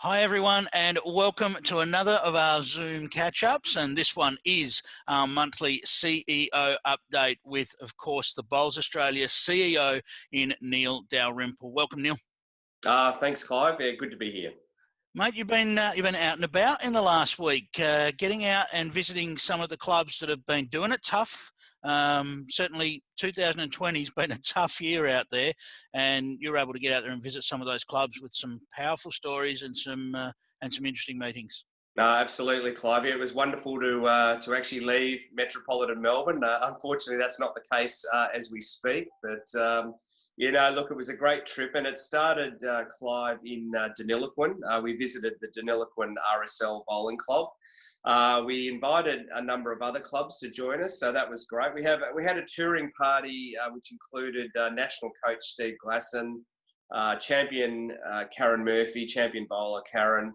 Hi everyone, and welcome to another of our Zoom catch-ups, and this one is our monthly CEO update with, of course, the Bowls Australia CEO in Neil Dalrymple. Welcome, Neil. Thanks, Clive. Yeah, good to be here. Mate, you've been out and about in the last week, getting out and visiting some of the clubs that have been doing it tough. Certainly 2020 has been a tough year out there, and you're able to get out there and visit some of those clubs with some powerful stories and some interesting meetings. No, absolutely, Clive. Yeah, it was wonderful to actually leave metropolitan Melbourne. Unfortunately, that's not the case as we speak. But look, it was a great trip, and it started, Clive, in Deniliquin. We visited the Deniliquin RSL Bowling Club. We invited a number of other clubs to join us, so that was great. We had a touring party which included national coach Steve Glasson, champion Karen Murphy, champion bowler Karen,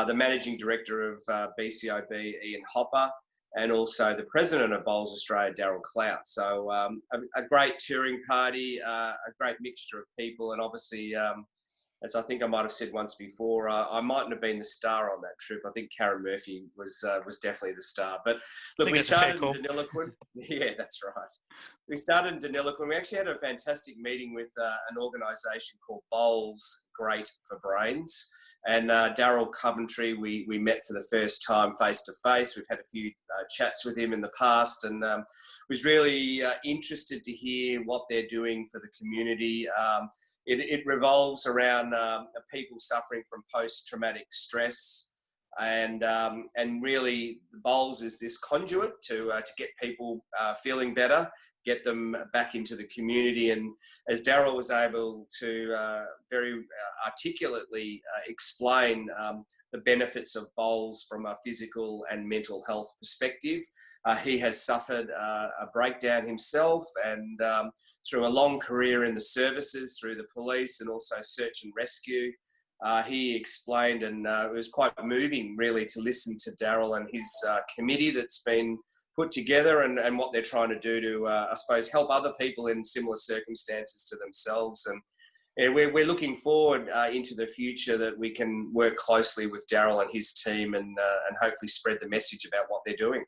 the managing director of BCOB Ian Hopper, and also the president of Bowls Australia Darryl Clout. So a great touring party, a great mixture of people, and obviously, as I think I might have said once before, I mightn't have been the star on that trip. I think Karen Murphy was definitely the star. But look, we started in Deniliquin. Yeah, that's right. We started in Deniliquin. We actually had a fantastic meeting with an organisation called Bowls Great for Brains. And Darryl Coventry, we met for the first time face to face. We've had a few chats with him in the past, and was really interested to hear what they're doing for the community. It revolves around people suffering from post-traumatic stress, and really the Bowls is this conduit to get people feeling better, get them back into the community. And as Darryl was able to very articulately explain the benefits of bowls from a physical and mental health perspective, he has suffered a breakdown himself, and through a long career in the services, through the police and also search and rescue, he explained, and it was quite moving really to listen to Darryl and his committee that's been put together, and what they're trying to do to, I suppose, help other people in similar circumstances to themselves. And yeah, we're looking forward into the future that we can work closely with Darryl and his team, and hopefully spread the message about what they're doing.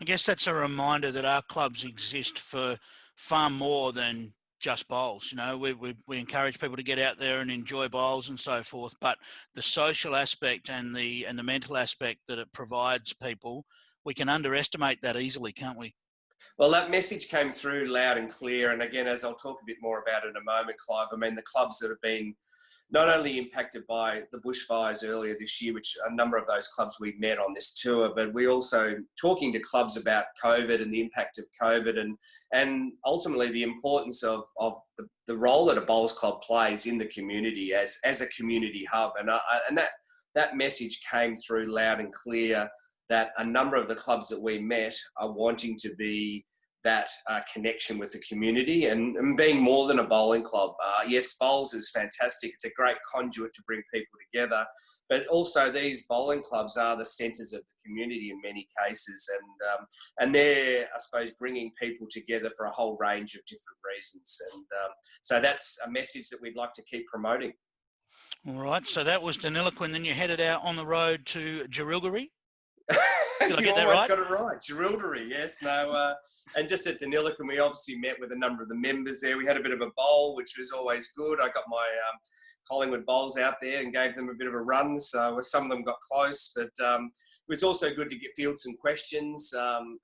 I guess that's a reminder that our clubs exist for far more than just bowls. You know, we encourage people to get out there and enjoy bowls and so forth, but the social aspect and the mental aspect that it provides people, we can underestimate that easily, can't we? Well, that message came through loud and clear. And again, as I'll talk a bit more about in a moment, Clive, I mean, the clubs that have been not only impacted by the bushfires earlier this year, which a number of those clubs we met on this tour, but we also talking to clubs about COVID and the impact of COVID, and ultimately the importance of the role that a bowls club plays in the community as a community hub. And that message came through loud and clear, that a number of the clubs that we met are wanting to be that connection with the community and being more than a bowling club. Yes, bowls is fantastic. It's a great conduit to bring people together, but also these bowling clubs are the centres of the community in many cases, and they're, I suppose, bringing people together for a whole range of different reasons. And so that's a message that we'd like to keep promoting. All right, so that was Deniliquin, then you headed out on the road to Girilgary. Did I get that right? Got it right. Girilgary, yes. No, and just at Deniliquin, we obviously met with a number of the members there. We had a bit of a bowl, which was always good. I got my Collingwood bowls out there and gave them a bit of a run. So some of them got close, but it was also good to field some questions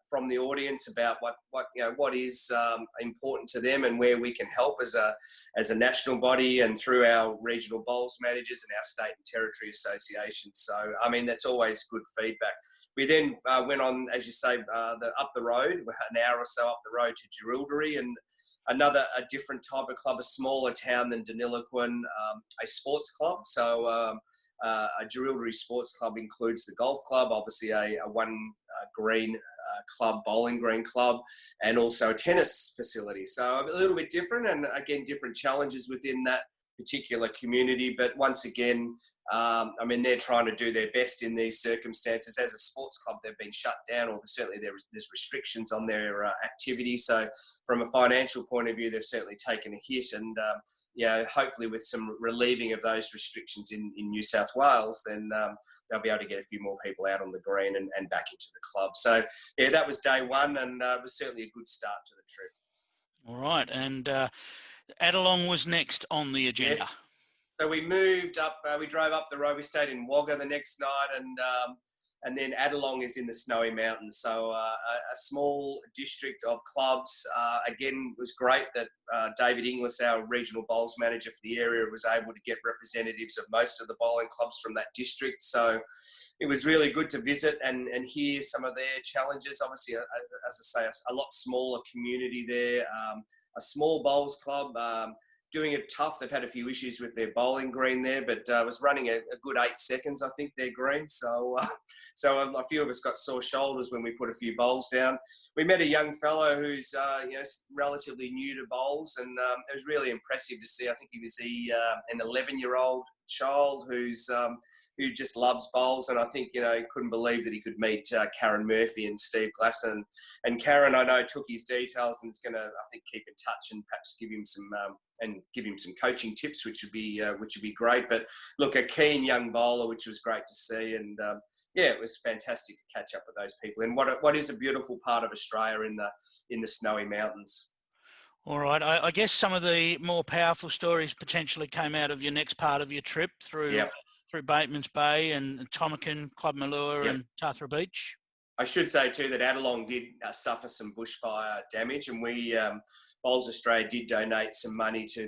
from the audience about what is important to them and where we can help as a national body and through our regional bowls managers and our state and territory associations. So I mean, that's always good feedback. We then went on, as you say, up the road, an hour or so up the road to Girilgary, and a different type of club, a smaller town than Deniliquin, a sports club. So a Girilgary Sports Club includes the golf club, obviously a one green club, bowling green club, and also a tennis facility. So a little bit different, and again, different challenges within that particular community. But once again, I mean, they're trying to do their best in these circumstances. As a sports club, they've been shut down, or certainly there's restrictions on their activity. So from a financial point of view, they've certainly taken a hit. And hopefully with some relieving of those restrictions in New South Wales, then they'll be able to get a few more people out on the green and back into the club. So, yeah, that was day one, and it was certainly a good start to the trip. All right, and Adelong was next on the agenda. Yes. So we moved up, we drove up the road, we stayed in Wagga the next night, and then Adelong is in the Snowy Mountains. So a small district of clubs. Again, it was great that David Inglis, our regional bowls manager for the area, was able to get representatives of most of the bowling clubs from that district. So it was really good to visit and hear some of their challenges. Obviously, as I say, a lot smaller community there, a small bowls club, doing it tough. They've had a few issues with their bowling green there, but was running a good 8 seconds, I think, their green. So a few of us got sore shoulders when we put a few bowls down. We met a young fellow who's relatively new to bowls, and it was really impressive to see. I think he was an 11-year-old child who just loves bowls, and I think he couldn't believe that he could meet Karen Murphy and Steve Glasson. And Karen, I know, took his details and is going to, I think, keep in touch and perhaps give him some coaching tips, which would be great. But look, a keen young bowler, which was great to see, and it was fantastic to catch up with those people in what is a beautiful part of Australia in the Snowy Mountains. All right. I guess some of the more powerful stories potentially came out of your next part of your trip through Bateman's Bay and Tomakin, Club Malua and Tathra Beach. I should say too that Adelong did suffer some bushfire damage, and we Bowls Australia did donate some money to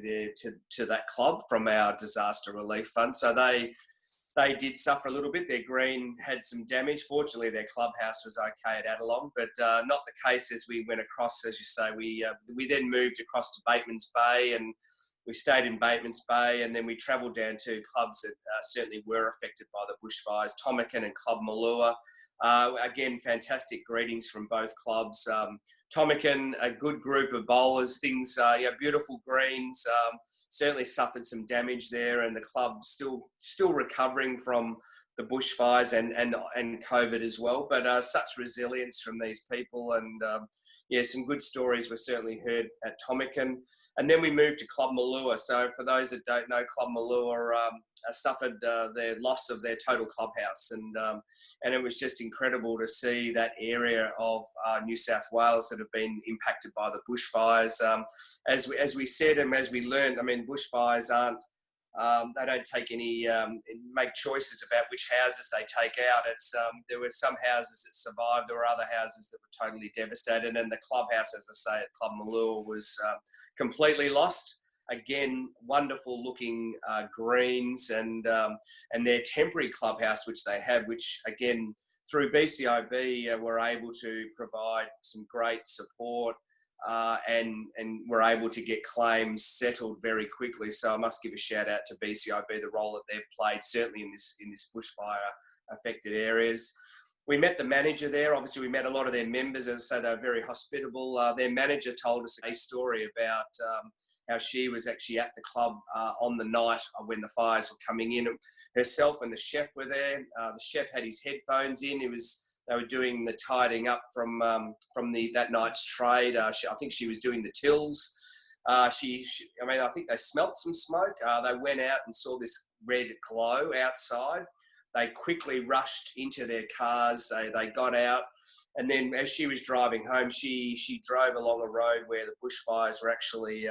that club from our disaster relief fund. So they did suffer a little bit. Their green had some damage. Fortunately, their clubhouse was okay at Adelong, but not the case as we went across. As you say, we then moved across to Bateman's Bay, and we stayed in Bateman's Bay, and then we travelled down to clubs that certainly were affected by the bushfires, Tomakin and Club Malua. Again, fantastic greetings from both clubs. Tomakin, a good group of bowlers, beautiful greens, certainly suffered some damage there, and the club still recovering from the bushfires and COVID as well. But such resilience from these people, and some good stories were certainly heard at Tomakin. And then we moved to Club Malua. So for those that don't know, Club Malua suffered their loss of their total clubhouse, and it was just incredible to see that area of New South Wales that have been impacted by the bushfires. As we said and as we learned, I mean, bushfires aren't. They don't take make choices about which houses they take out. There were some houses that survived. There were other houses that were totally devastated. And the clubhouse, as I say, at Club Malua was completely lost. Again, wonderful looking greens and their temporary clubhouse, which they have, which again, through BCIB, were able to provide some great support. And we're able to get claims settled very quickly. So I must give a shout out to BCIB, the role that they've played, certainly in this bushfire affected areas. We met the manager there. Obviously, we met a lot of their members. As I say, they were very hospitable. Their manager told us a story about how she was actually at the club on the night when the fires were coming in. Herself and the chef were there. The chef had his headphones in. They were doing the tidying up from that night's trade. I think she was doing the tills. I think they smelt some smoke. They went out and saw this red glow outside. They quickly rushed into their cars. They got out, and then as she was driving home, she drove along a road where the bushfires were actually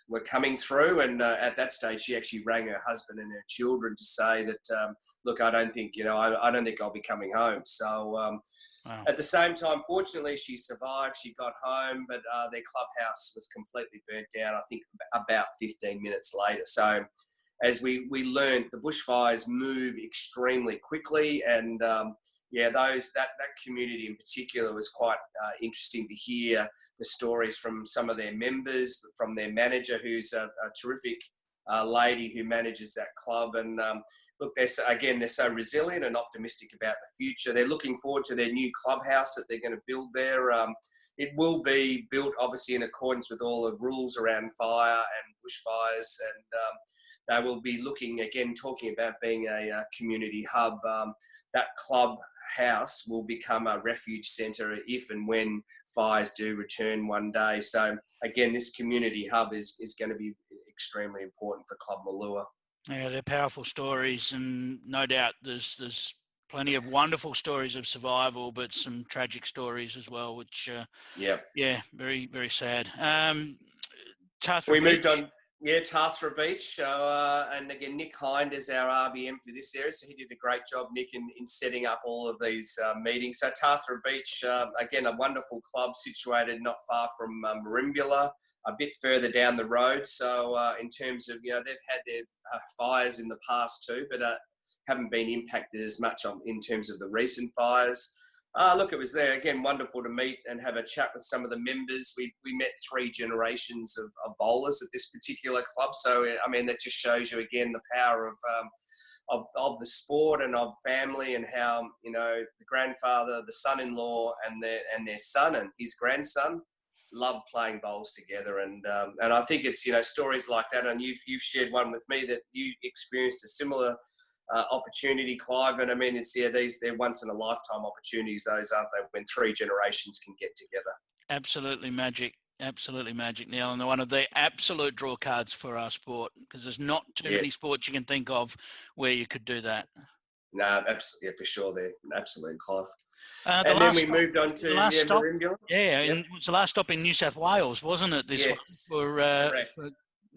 were coming through, and at that stage she actually rang her husband and her children to say that look, I don't think I'll be coming home. So wow. At the same time, fortunately, she survived. She got home, but their clubhouse was completely burnt down, I think about 15 minutes later. So as we learned, the bushfires move extremely quickly, and that community in particular was quite interesting to hear the stories from some of their members, from their manager, who's a terrific lady who manages that club. And look, they're so resilient and optimistic about the future. They're looking forward to their new clubhouse that they're going to build there. It will be built, obviously, in accordance with all the rules around fire and bushfires, and they will be talking about being a community hub. That club house will become a refuge centre if and when fires do return one day. So again, this community hub is going to be extremely important for Club Malua. Yeah, they're powerful stories, and no doubt there's plenty of wonderful stories of survival, but some tragic stories as well, which yeah, very, very sad. Tathra We moved Beach. on, Tathra Beach. And again, Nick Hind is our RBM for this area, so he did a great job, Nick, in setting up all of these meetings. So Tathra Beach, again, a wonderful club situated not far from Merimbula, a bit further down the road. So in terms of, they've had their fires in the past too, but haven't been impacted as much in terms of the recent fires. Look, it was there again, wonderful to meet and have a chat with some of the members. We met 3 generations of bowlers at this particular club. So, I mean, that just shows you again the power of the sport and of family, and how, the grandfather, the son-in-law and their son and his grandson love playing bowls together. And I think it's, stories like that. And you've shared one with me that you experienced a similar opportunity, Clive, and I mean, they're once in a lifetime opportunities, those, aren't they, when 3 generations can get together. Absolutely magic, Neil, and they're one of the absolute draw cards for our sport, because there's not too many sports you can think of where you could do that. No, absolutely, for sure, there, absolutely, Clive. And then we moved on to Merimbula. It was the last stop in New South Wales, wasn't it? This one for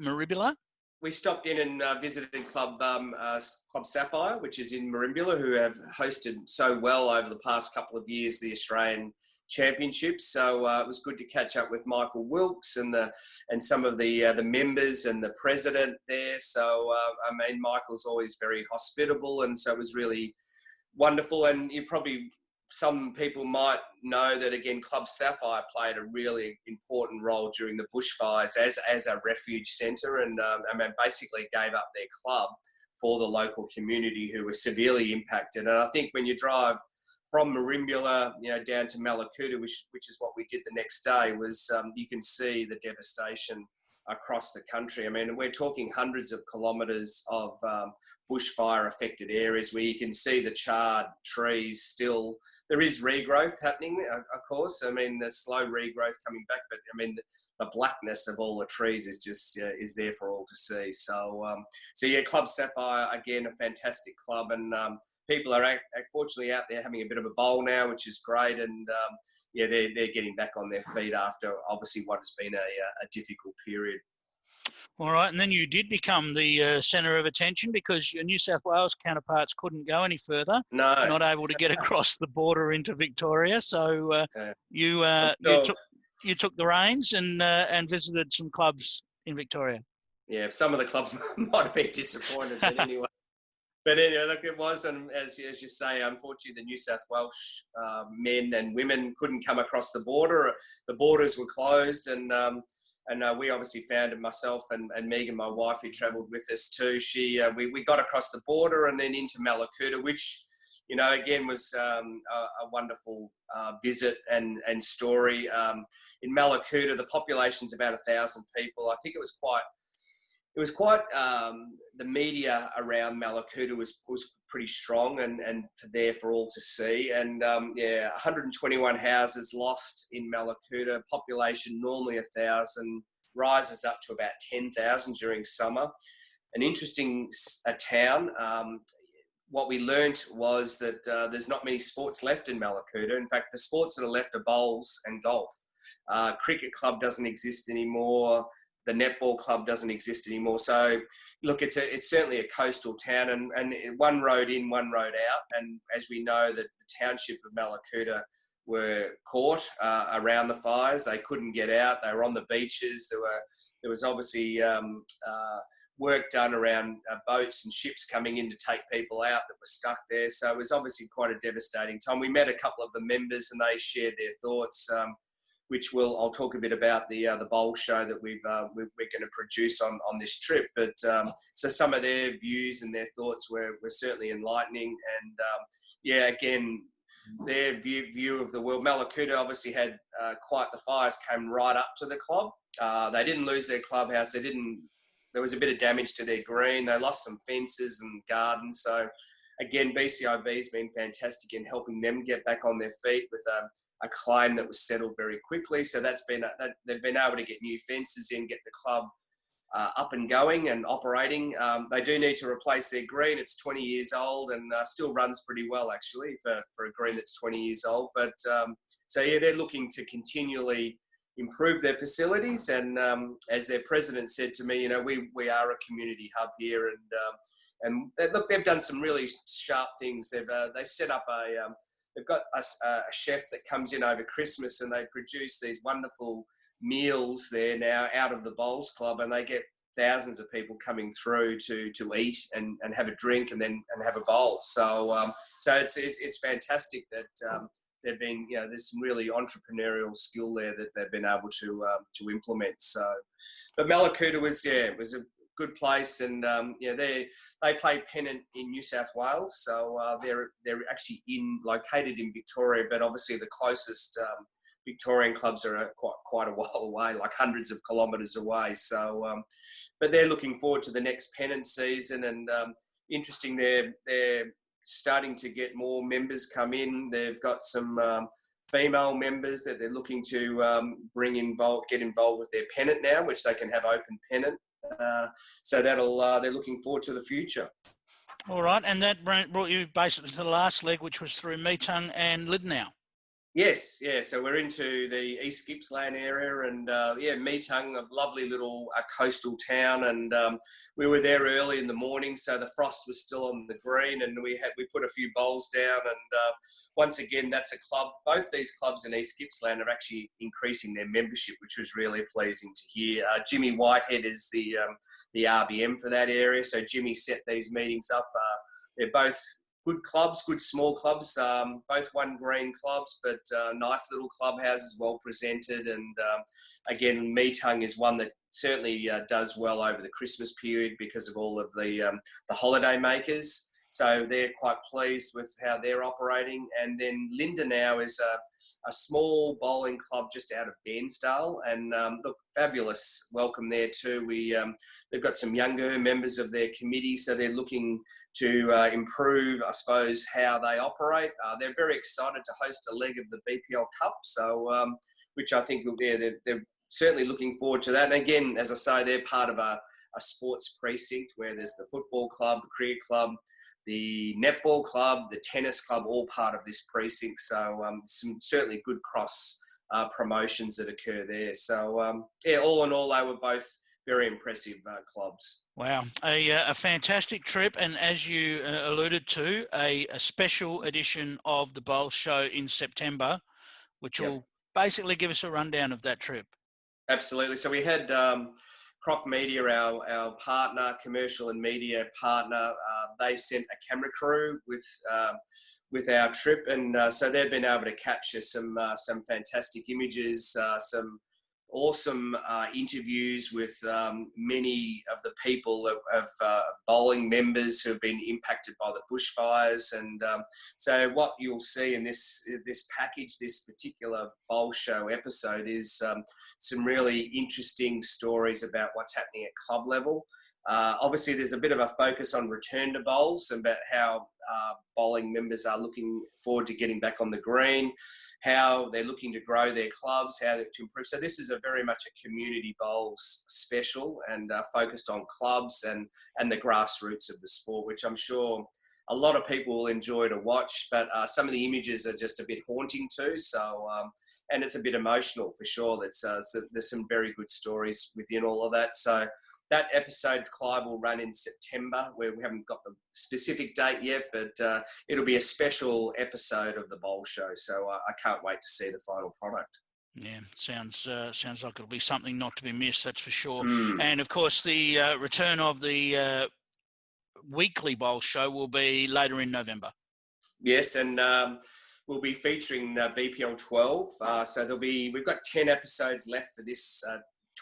Merimbula. We stopped in and visited Club Sapphire, which is in Merimbula, who have hosted so well over the past couple of years the Australian Championships. So it was good to catch up with Michael Wilkes and some of the members and the president there. So I mean, Michael's always very hospitable, and so it was really wonderful. And some people might know that, again, Club Sapphire played a really important role during the bushfires as a refuge centre, and basically gave up their club for the local community who were severely impacted. And I think when you drive from Merimbula, down to Mallacoota, which is what we did the next day, was you can see the devastation across the country. I mean, we're talking hundreds of kilometres of bushfire-affected areas where you can see the charred trees still. There is regrowth happening, of course. I mean, there's slow regrowth coming back, but I mean, the blackness of all the trees is just is there for all to see. So, Club Sapphire, again, a fantastic club, and people are fortunately out there having a bit of a bowl now, which is great, and they're getting back on their feet after obviously what has been a difficult period. All right, and then you did become the centre of attention because your New South Wales counterparts couldn't go any further. No. Not able to get across the border into Victoria. So you took the reins and visited some clubs in Victoria. Yeah, some of the clubs might have been disappointed, but anyway. But anyway, look, it was, and as you say, unfortunately, the New South Welsh men and women couldn't come across the border. The borders were closed, and we obviously found it, myself and Megan, my wife, who travelled with us too. We got across the border and then into Mallacoota, which, again, was a wonderful visit and story. In Mallacoota, the population's about 1,000 people. I think it was quite. The media around Mallacoota was pretty strong and there for all to see. And 121 houses lost in Mallacoota. Population normally 1,000, rises up to about 10,000 during summer. An interesting town. What we learnt was that there's not many sports left in Mallacoota. In fact, the sports that are left are bowls and golf. Cricket club doesn't exist anymore. The netball club doesn't exist anymore. So, look, it's certainly a coastal town, and one road in, one road out. And as we know, that the township of Mallacoota were caught around the fires. They couldn't get out. They were on the beaches. There was obviously work done around boats and ships coming in to take people out that were stuck there. So it was obviously quite a devastating time. We met a couple of the members, and they shared their thoughts. Which I'll talk a bit about the bowl show that we're going to produce on this trip. But so some of their views and their thoughts were certainly enlightening. And again, their view of the world. Mallacoota obviously had quite the fires came right up to the club. They didn't lose their clubhouse. There was a bit of damage to their green. They lost some fences and gardens. So again, BCIB's been fantastic in helping them get back on their feet with a claim that was settled very quickly. So they've been able to get new fences in, get the club up and going and operating. They do need to replace their green. It's 20 years old and still runs pretty well, actually, for a green that's 20 years old. But so, yeah, they're looking to continually improve their facilities. And as their president said to me, we are a community hub here. And look, they've done some really sharp things. They set up they've got a chef that comes in over Christmas and they produce these wonderful meals there now out of the Bowls Club, and they get thousands of people coming through to eat and have a drink and have a bowl. So it's fantastic that they've been, there's some really entrepreneurial skill there that they've been able to implement. So, but Mallacoota was a good place, and they play Pennant in New South Wales, so they're actually located in Victoria, but obviously the closest Victorian clubs are quite a while away, like hundreds of kilometres away. So, but they're looking forward to the next Pennant season, and interesting, they're starting to get more members come in. They've got some female members that they're looking to get involved with their Pennant now, which they can have open Pennant. So they're looking forward to the future. All right, and that brought you basically to the last leg, which was through Meetung and Lidenau. Yes, yeah. So we're into the East Gippsland area, and Meetung, a lovely little coastal town, and we were there early in the morning, so the frost was still on the green, and we put a few bowls down, and once again, that's a club. Both these clubs in East Gippsland are actually increasing their membership, which was really pleasing to hear. Jimmy Whitehead is the RBM for that area, so Jimmy set these meetings up. They're both good clubs, good small clubs, both one green clubs, but nice little clubhouses, well presented. And again, Meetung is one that certainly does well over the Christmas period because of all of the holiday makers. So they're quite pleased with how they're operating. And then Lindenau is a small bowling club just out of Bairnsdale, and look, fabulous welcome there too. They've got some younger members of their committee, so they're looking to improve, I suppose, how they operate. They're very excited to host a leg of the BPL Cup, so which I think they're certainly looking forward to that. And again, as I say, they're part of a sports precinct where there's the football club, the cricket club, the netball club, the tennis club, all part of this precinct. So some certainly good cross promotions that occur there. So all in all, they were both very impressive clubs. Wow, a fantastic trip, and as you alluded to, a special edition of the Bowl Show in September, which will basically give us a rundown of that trip. Absolutely. So we had Croc Media, our partner, commercial and media partner. They sent a camera crew with our trip, and so they've been able to capture some fantastic images, some awesome interviews with many of the people of bowling members who have been impacted by the bushfires. And so what you'll see in this package, this particular Bowl Show episode, is some really interesting stories about what's happening at club level. Obviously, there's a bit of a focus on return to bowls, about how bowling members are looking forward to getting back on the green, how they're looking to grow their clubs, how to improve. So this is a very much a community bowls special, and focused on clubs and the grassroots of the sport, which I'm sure a lot of people will enjoy to watch. But some of the images are just a bit haunting too. So and it's a bit emotional for sure. So there's some very good stories within all of that. So that episode, Clive, will run in September, where we haven't got the specific date yet, but it'll be a special episode of the Bowl Show. So I can't wait to see the final product. Yeah, sounds like it'll be something not to be missed, that's for sure. And of course, the return of the weekly Bowl Show will be later in November. Yes, and we'll be featuring BPL12. So we've got 10 episodes left for this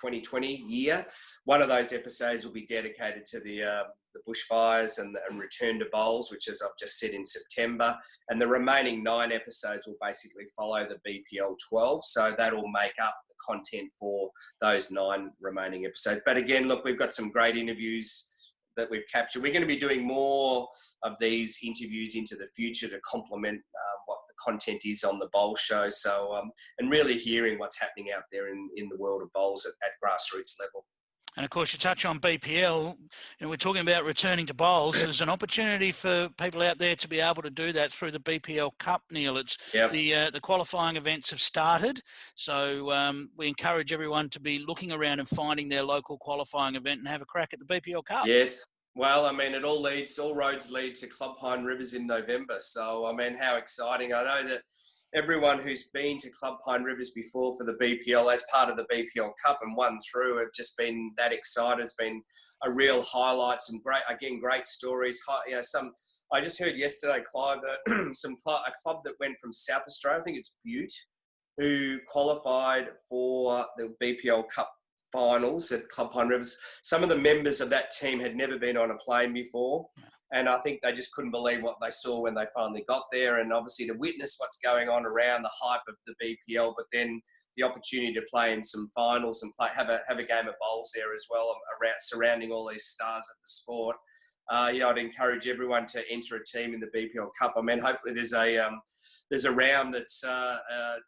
2020 year. One of those episodes will be dedicated to the bushfires and return to bowls, which, as I've just said, in September. And the remaining 9 episodes will basically follow the BPL12. So that'll make up the content for those 9 remaining episodes. But again, look, we've got some great interviews that we've captured. We're going to be doing more of these interviews into the future to complement what the content is on the Bowl Show. So, and really hearing what's happening out there in the world of bowls at grassroots level. And of course, you touch on BPL, and we're talking about returning to bowls. There's an opportunity for people out there to be able to do that through the BPL Cup, Neil. It's Yep. the qualifying events have started, so we encourage everyone to be looking around and finding their local qualifying event and have a crack at the BPL Cup. Yes. Well, I mean, all roads lead to Club Pine Rivers in November. So, I mean, how exciting. I know that everyone who's been to Club Pine Rivers before for the BPL as part of the BPL Cup and won through have just been that excited. It's been a real highlight. Some great stories. I just heard yesterday, Clive, that a club that went from South Australia, I think it's Butte, who qualified for the BPL Cup finals at Club Pine Rivers. Some of the members of that team had never been on a plane before. And I think they just couldn't believe what they saw when they finally got there. And obviously to witness what's going on around the hype of the BPL, but then the opportunity to play in some finals and have a game of bowls there as well, around surrounding all these stars of the sport. I'd encourage everyone to enter a team in the BPL Cup. I mean, hopefully there's a round that's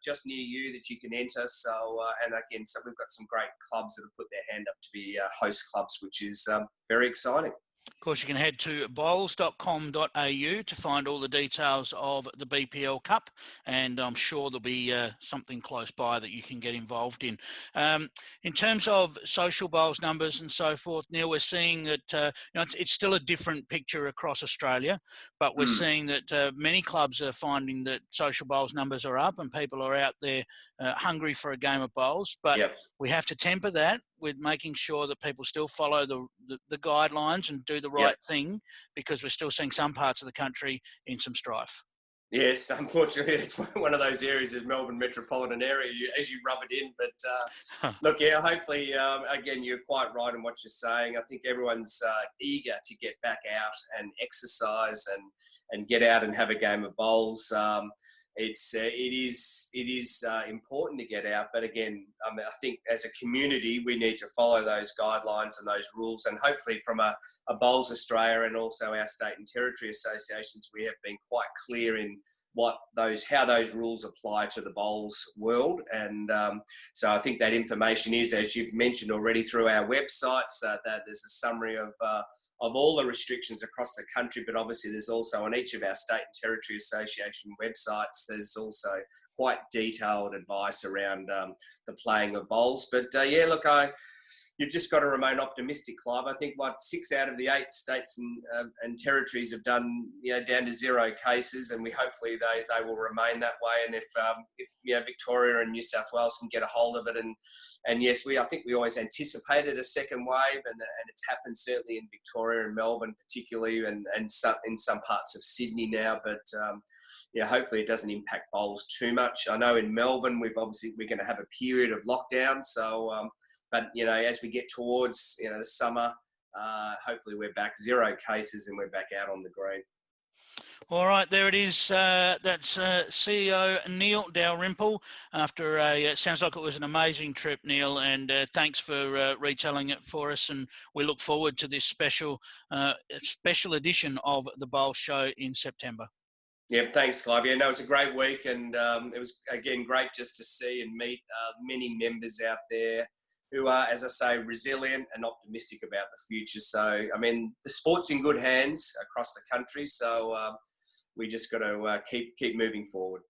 just near you that you can enter. So, and again, so we've got some great clubs that have put their hand up to be host clubs, which is very exciting. Of course, you can head to bowls.com.au to find all the details of the BPL Cup, and I'm sure there'll be something close by that you can get involved in. In terms of social bowls numbers and so forth, Neil, we're seeing that it's still a different picture across Australia, but we're seeing that many clubs are finding that social bowls numbers are up and people are out there hungry for a game of bowls. But we have to temper that with making sure that people still follow the guidelines and do the right thing, because we're still seeing some parts of the country in some strife. Yes, unfortunately, it's one of those areas is Melbourne metropolitan area, as you rub it in. But look, hopefully, again, you're quite right in what you're saying. I think everyone's eager to get back out and exercise and get out and have a game of bowls. It is important to get out, but again, I think as a community we need to follow those guidelines and those rules, and hopefully from a Bowls Australia and also our state and territory associations, we have been quite clear in how those rules apply to the bowls world. And so I think that information is, as you've mentioned already, through our websites, that there's a summary of all the restrictions across the country, but obviously there's also on each of our state and territory association websites, there's also quite detailed advice around the playing of bowls. But you've just got to remain optimistic, Clive. I think 6 out of the 8 states and territories have done down to 0 cases, and we hopefully they will remain that way. And if Victoria and New South Wales can get a hold of it, and yes, I think we always anticipated a second wave, and it's happened certainly in Victoria and Melbourne particularly, and in some parts of Sydney now, but. Hopefully it doesn't impact bowls too much. I know in Melbourne we're going to have a period of lockdown, so. But, as we get towards, the summer, hopefully we're back 0 cases and we're back out on the green. All right, there it is. That's CEO Neil Dalrymple. After sounds like it was an amazing trip, Neil, and thanks for retelling it for us. And we look forward to this special edition of the Bowl Show in September. Yeah, thanks, Clive. Yeah, no, it was a great week, and it was, again, great just to see and meet many members out there who are, as I say, resilient and optimistic about the future. So, I mean, the sport's in good hands across the country, so we just got to keep moving forward.